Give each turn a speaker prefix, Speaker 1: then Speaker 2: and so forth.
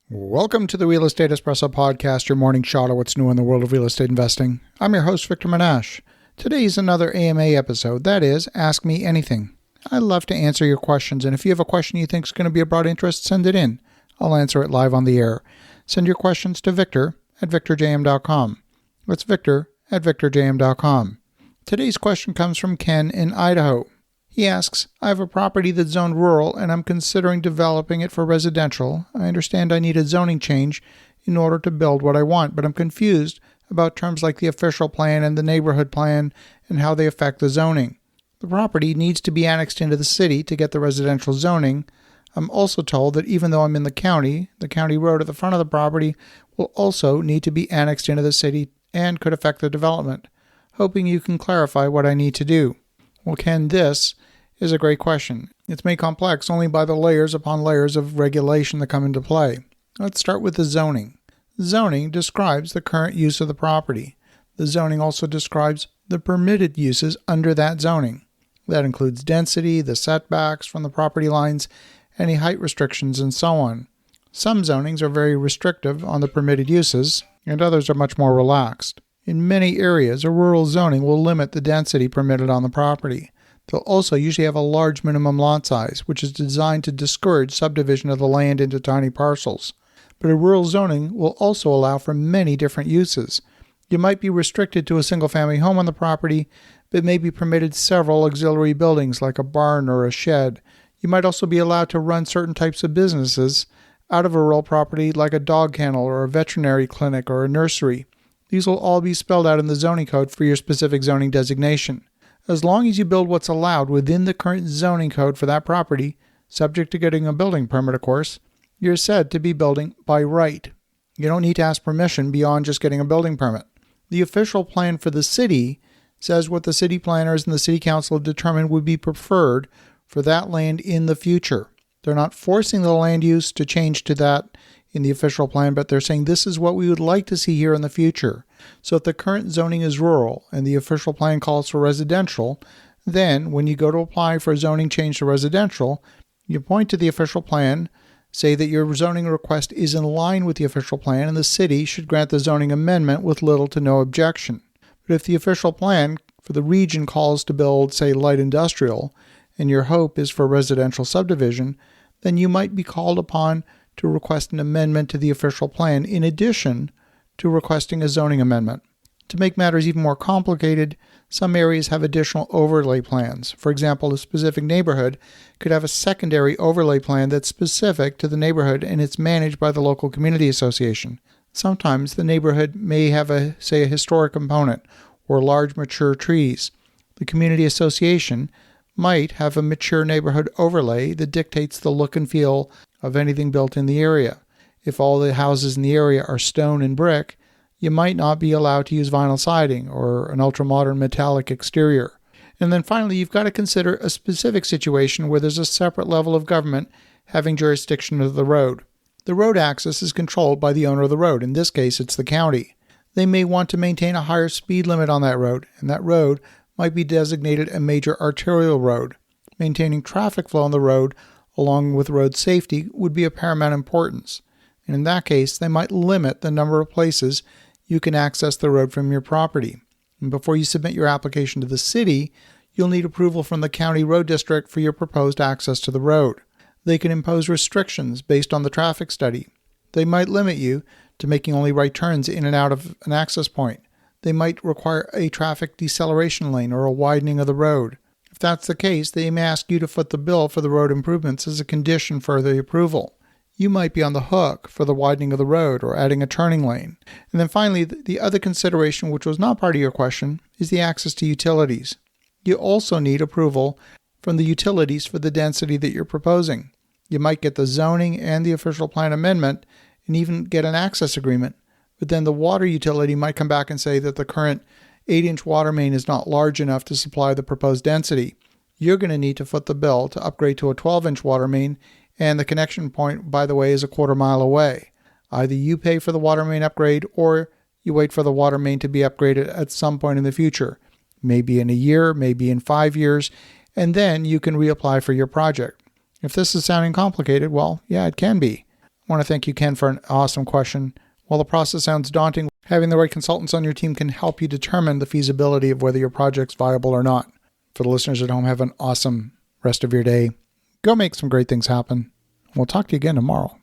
Speaker 1: Welcome to the Real Estate Espresso Podcast, your morning shot of what's new in the world of real estate investing. I'm your host, Victor Menasce. Today's another AMA episode, that is, Ask Me Anything. I love to answer your questions, and if you have a question you think is going to be of broad interest, send it in. I'll answer it live on the air. Send your questions to victor@victorjm.com. That's victor@victorjm.com. Today's question comes from Ken in Idaho. He asks, I have a property that's zoned rural and I'm considering developing it for residential. I understand I need a zoning change in order to build what I want, but I'm confused about terms like the official plan and the neighborhood plan and how they affect the zoning. The property needs to be annexed into the city to get the residential zoning. I'm also told that even though I'm in the county road at the front of the property will also need to be annexed into the city and could affect the development. Hoping you can clarify what I need to do. Well, Ken, this is a great question. It's made complex only by the layers upon layers of regulation that come into play. Let's start with the zoning. Zoning describes the current use of the property. The zoning also describes the permitted uses under that zoning. That includes density, the setbacks from the property lines, any height restrictions, and so on. Some zonings are very restrictive on the permitted uses, and others are much more relaxed. In many areas, a rural zoning will limit the density permitted on the property. They'll also usually have a large minimum lot size, which is designed to discourage subdivision of the land into tiny parcels. But a rural zoning will also allow for many different uses. You might be restricted to a single-family home on the property, but may be permitted several auxiliary buildings like a barn or a shed. You might also be allowed to run certain types of businesses out of a rural property like a dog kennel or a veterinary clinic or a nursery. These will all be spelled out in the zoning code for your specific zoning designation. As long as you build what's allowed within the current zoning code for that property, subject to getting a building permit, of course, you're said to be building by right. You don't need to ask permission beyond just getting a building permit. The official plan for the city says what the city planners and the city council have determined would be preferred for that land in the future. They're not forcing the land use to change to that in the official plan, but they're saying this is what we would like to see here in the future. So if the current zoning is rural and the official plan calls for residential, then when you go to apply for a zoning change to residential, you point to the official plan, say that your zoning request is in line with the official plan, and the city should grant the zoning amendment with little to no objection. But if the official plan for the region calls to build, say, light industrial, and your hope is for residential subdivision, then you might be called upon to request an amendment to the official plan in addition to requesting a zoning amendment. To make matters even more complicated, some areas have additional overlay plans. For example, a specific neighborhood could have a secondary overlay plan that's specific to the neighborhood and it's managed by the local community association. Sometimes the neighborhood may have a historic component or large mature trees. The community association might have a mature neighborhood overlay that dictates the look and feel of anything built in the area. If all the houses in the area are stone and brick, you might not be allowed to use vinyl siding or an ultra-modern metallic exterior. And then finally, you've got to consider a specific situation where there's a separate level of government having jurisdiction of the road. The road access is controlled by the owner of the road. In this case, it's the county. They may want to maintain a higher speed limit on that road, and that road might be designated a major arterial road. Maintaining traffic flow on the road along with road safety would be of paramount importance. And in that case, they might limit the number of places you can access the road from your property. And before you submit your application to the city, you'll need approval from the county road district for your proposed access to the road. They can impose restrictions based on the traffic study. They might limit you to making only right turns in and out of an access point. They might require a traffic deceleration lane or a widening of the road. If that's the case, they may ask you to foot the bill for the road improvements as a condition for the approval. You might be on the hook for the widening of the road or adding a turning lane. And then finally, the other consideration, which was not part of your question, is the access to utilities. You also need approval from the utilities for the density that you're proposing. You might get the zoning and the official plan amendment and even get an access agreement. But then the water utility might come back and say that the current 8-inch water main is not large enough to supply the proposed density. You're going to need to foot the bill to upgrade to a 12-inch water main, and the connection point, by the way, is a quarter mile away. Either you pay for the water main upgrade or you wait for the water main to be upgraded at some point in the future. Maybe in a year, maybe in 5 years, and then you can reapply for your project. If this is sounding complicated, well, yeah, it can be. I want to thank you, Ken, for an awesome question. While the process sounds daunting, having the right consultants on your team can help you determine the feasibility of whether your project's viable or not. For the listeners at home, have an awesome rest of your day. Go make some great things happen. We'll talk to you again tomorrow.